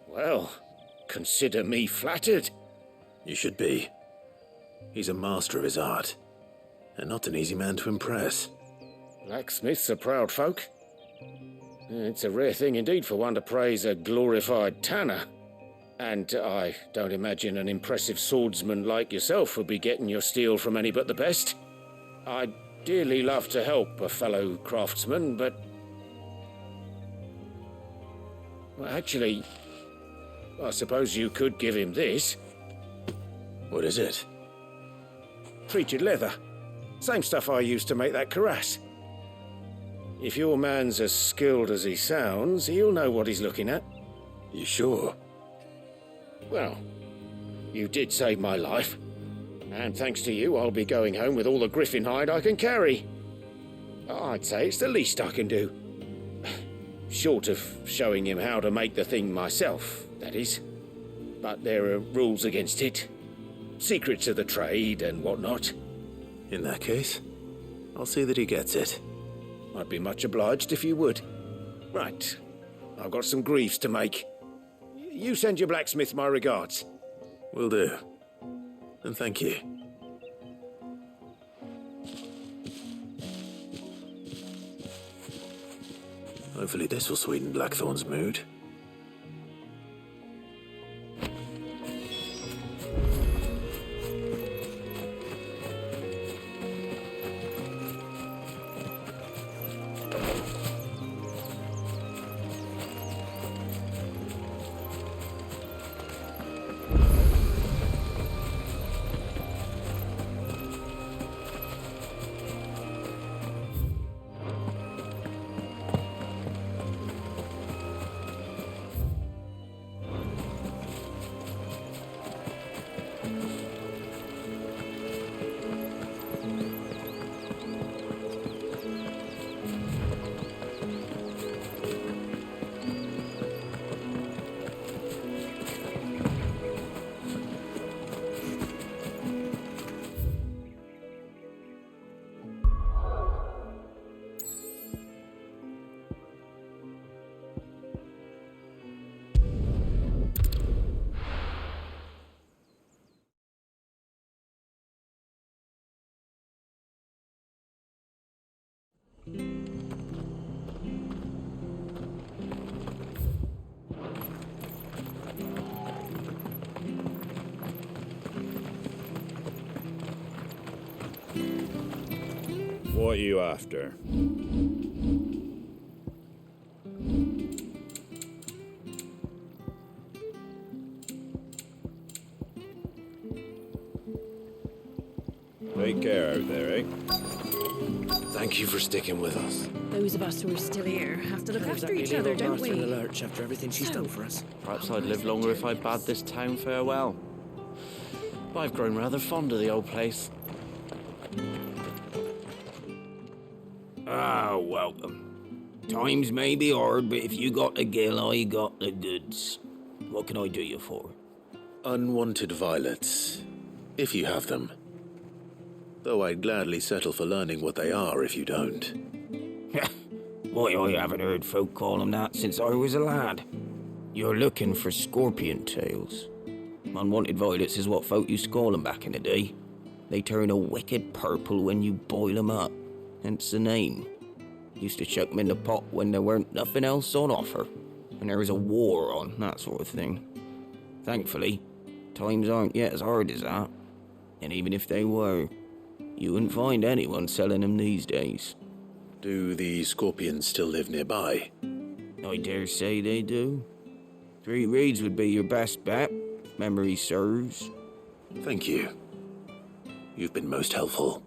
Well, consider me flattered. You should be. He's a master of his art, and not an easy man to impress. Blacksmiths are proud folk. It's a rare thing indeed for one to praise a glorified tanner. And I don't imagine an impressive swordsman like yourself would be getting your steel from any but the best. I'd dearly love to help a fellow craftsman, but... Well, actually, I suppose you could give him this. What is it? Treated leather. Same stuff I used to make that cuirass. If your man's as skilled as he sounds, he'll know what he's looking at. You sure? Well, you did save my life. And thanks to you, I'll be going home with all the griffin hide I can carry. I'd say it's the least I can do. Short of showing him how to make the thing myself, that is. But there are rules against it. Secrets of the trade and whatnot. In that case, I'll see that he gets it. I'd be much obliged if you would. Right. I've got some greaves to make. You send your blacksmith my regards. Will do. And thank you. Hopefully this will sweeten Blackthorn's mood. What are you after? Take care out there, eh? Thank you for sticking with us. Those of us who are still here have to look after each other, don't we? In the lurch after everything she's done for us. Perhaps I'd live longer if I bade this town farewell. But I've grown rather fond of the old place. Ah, welcome. Times may be hard, but if you got the gill, I got the goods. What can I do you for? Unwanted violets, if you have them. Though I'd gladly settle for learning what they are if you don't. Why, I haven't heard folk call them that since I was a lad. You're looking for scorpion tails. Unwanted violets is what folk used to call them back in the day. They turn a wicked purple when you boil them up, hence the name. Used to chuck them in the pot when there weren't nothing else on offer, when there was a war on, that sort of thing. Thankfully, times aren't yet as hard as that, and even if they were, You wouldn't find anyone selling them these days. Do the scorpions still live nearby? I dare say they do. 3 reeds would be your best bet, memory serves. Thank you. You've been most helpful.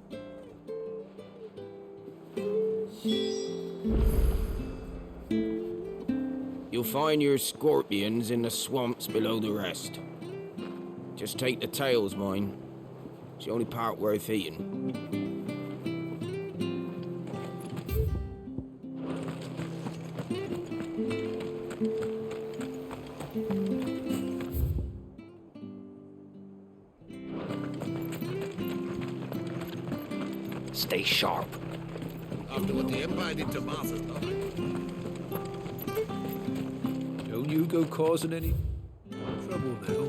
You'll find your scorpions in the swamps below the rest. Just take the tails, mind. It's the only part worth eating. Stay sharp. After what the Empire did to Martha's daughter. Don't you go causing any trouble now.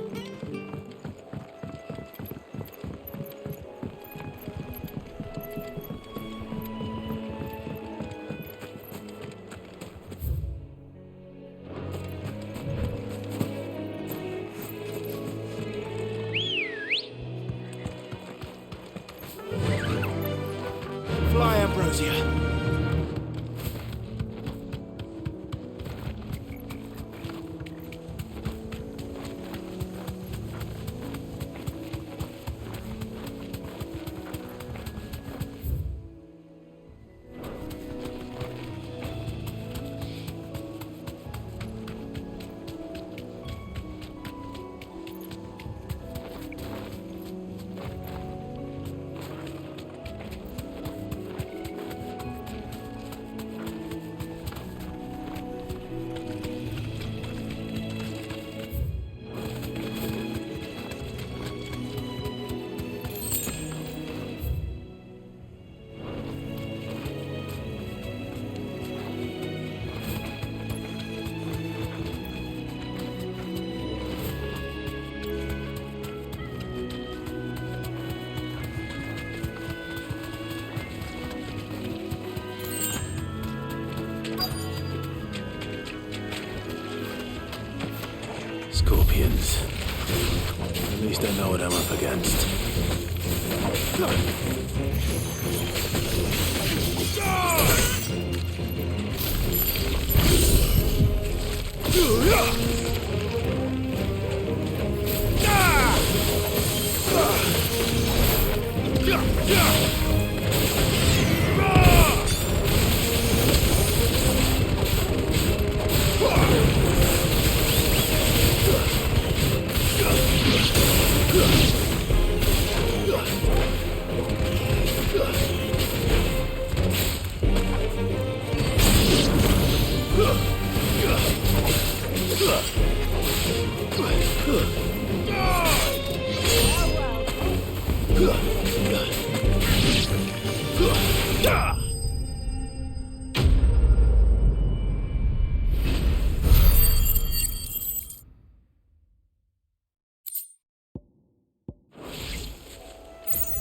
Fly, Ambrosia. Scorpions. At least I know what I'm up against.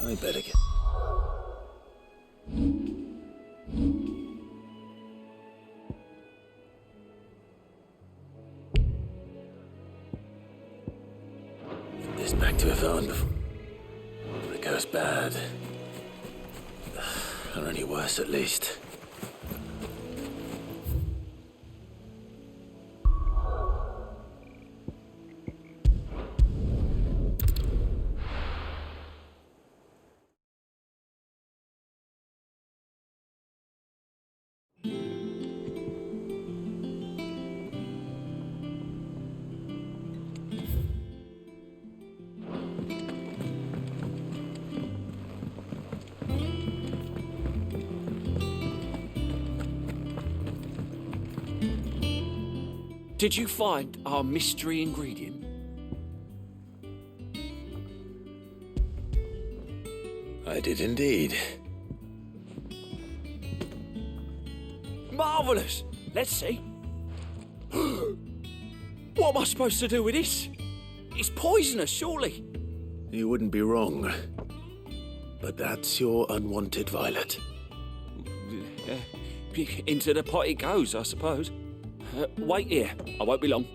I better get... This back to Yvonne before it goes bad. Or any worse, at least. Did you find our mystery ingredient? I did indeed. Marvellous! Let's see. What am I supposed to do with this? It's poisonous, surely. You wouldn't be wrong. But that's your unwanted violet. Into the pot it goes, I suppose. Wait here. I won't be long.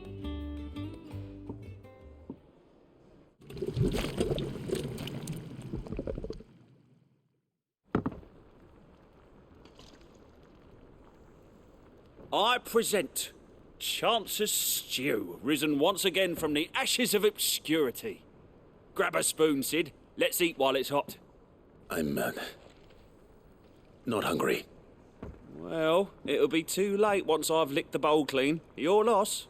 I present Chance's Stew, risen once again from the ashes of obscurity. Grab a spoon, Sid. Let's eat while it's hot. I'm, not hungry. Well, it'll be too late once I've licked the bowl clean. Your loss.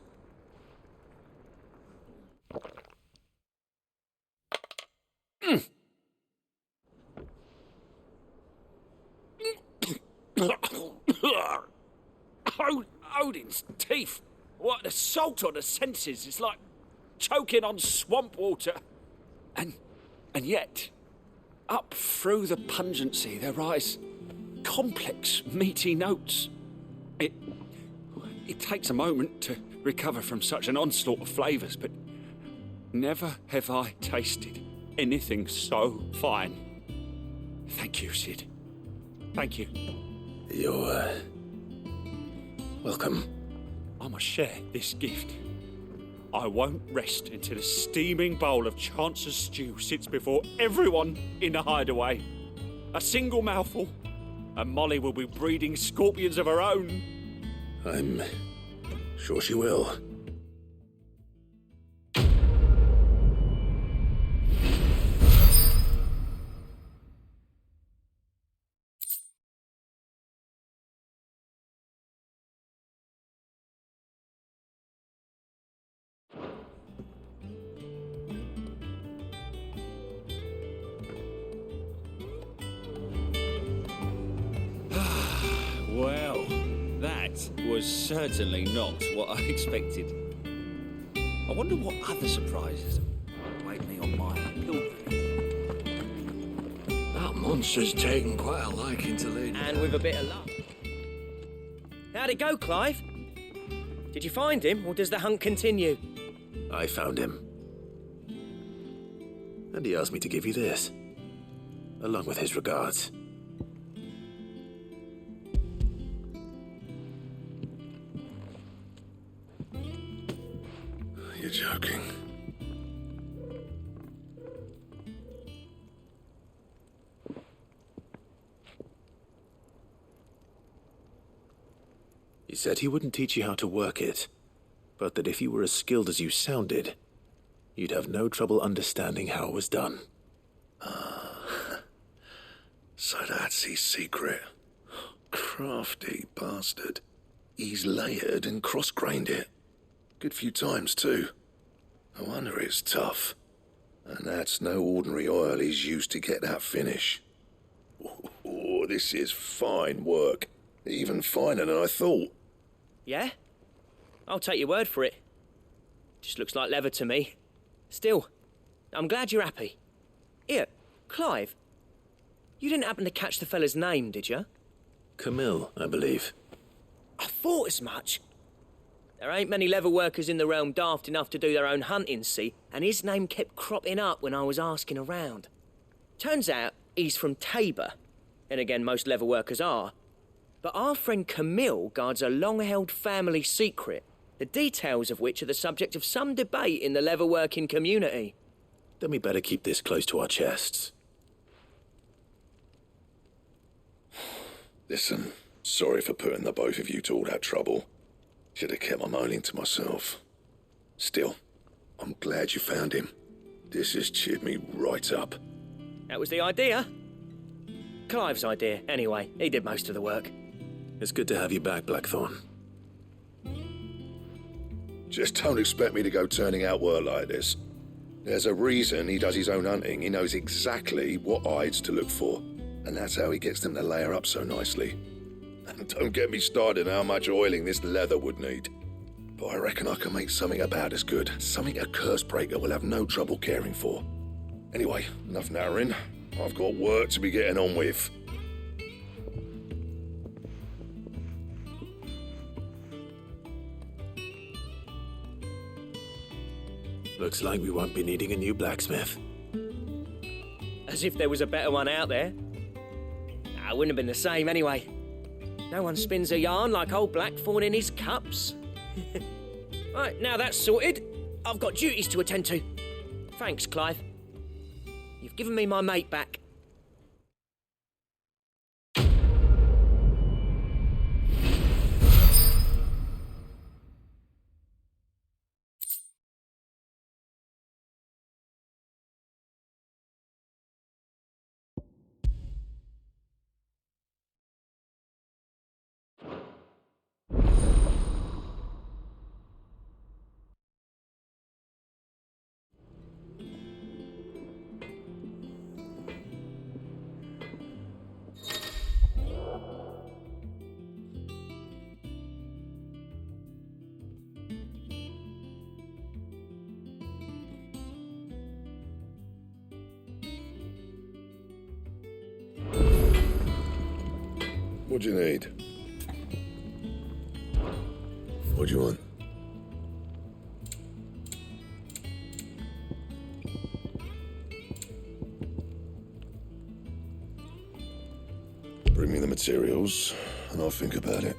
Odin's teeth. What, the salt on the senses is like choking on swamp water. And yet, up through the pungency there rise complex, meaty notes. It takes a moment to recover from such an onslaught of flavours, but never have I tasted anything so fine. Thank you, Sid. Thank you. You're, welcome. I must share this gift. I won't rest until a steaming bowl of Chance's stew sits before everyone in the hideaway. A single mouthful, and Molly will be breeding scorpions of her own. I'm sure she will. Well, that was certainly not what I expected. I wonder what other surprises await me on my pilgrimage. That monster's taken quite a liking to Lady. And with a bit of luck. How'd it go, Clive? Did you find him, or does the hunt continue? I found him. And he asked me to give you this, along with his regards. You're joking. He said he wouldn't teach you how to work it, but that if you were as skilled as you sounded, you'd have no trouble understanding how it was done. So that's his secret. Crafty bastard. He's layered and cross-grained it. Good few times, too. No wonder it's tough. And that's no ordinary oil he's used to get that finish. Oh, this is fine work. Even finer than I thought. Yeah? I'll take your word for it. Just looks like leather to me. Still, I'm glad you're happy. Here, Clive. You didn't happen to catch the fella's name, did you? Camille, I believe. I thought as much. There ain't many leather workers in the realm daft enough to do their own hunting, see, and his name kept cropping up when I was asking around. Turns out he's from Tabor, and again most leather workers are. But our friend Camille guards a long-held family secret, the details of which are the subject of some debate in the leather-working community. Then we better keep this close to our chests. Listen, sorry for putting the both of you to all that trouble. Should have kept my moaning to myself. Still, I'm glad you found him. This has cheered me right up. That was the idea. Clive's idea, anyway. He did most of the work. It's good to have you back, Blackthorn. Just don't expect me to go turning out work like this. There's a reason he does his own hunting. He knows exactly what hides to look for. And that's how he gets them to layer up so nicely. And don't get me started on how much oiling this leather would need. But I reckon I can make something about as good. Something a Cursebreaker will have no trouble caring for. Anyway, enough narrowing. I've got work to be getting on with. Looks like we won't be needing a new blacksmith. As if there was a better one out there. Nah, it wouldn't have been the same anyway. No one spins a yarn like old Blackthorn in his cups. Right, now that's sorted, I've got duties to attend to. Thanks, Clive. You've given me my mate back. What do you need? What do you want? Bring me the materials, and I'll think about it.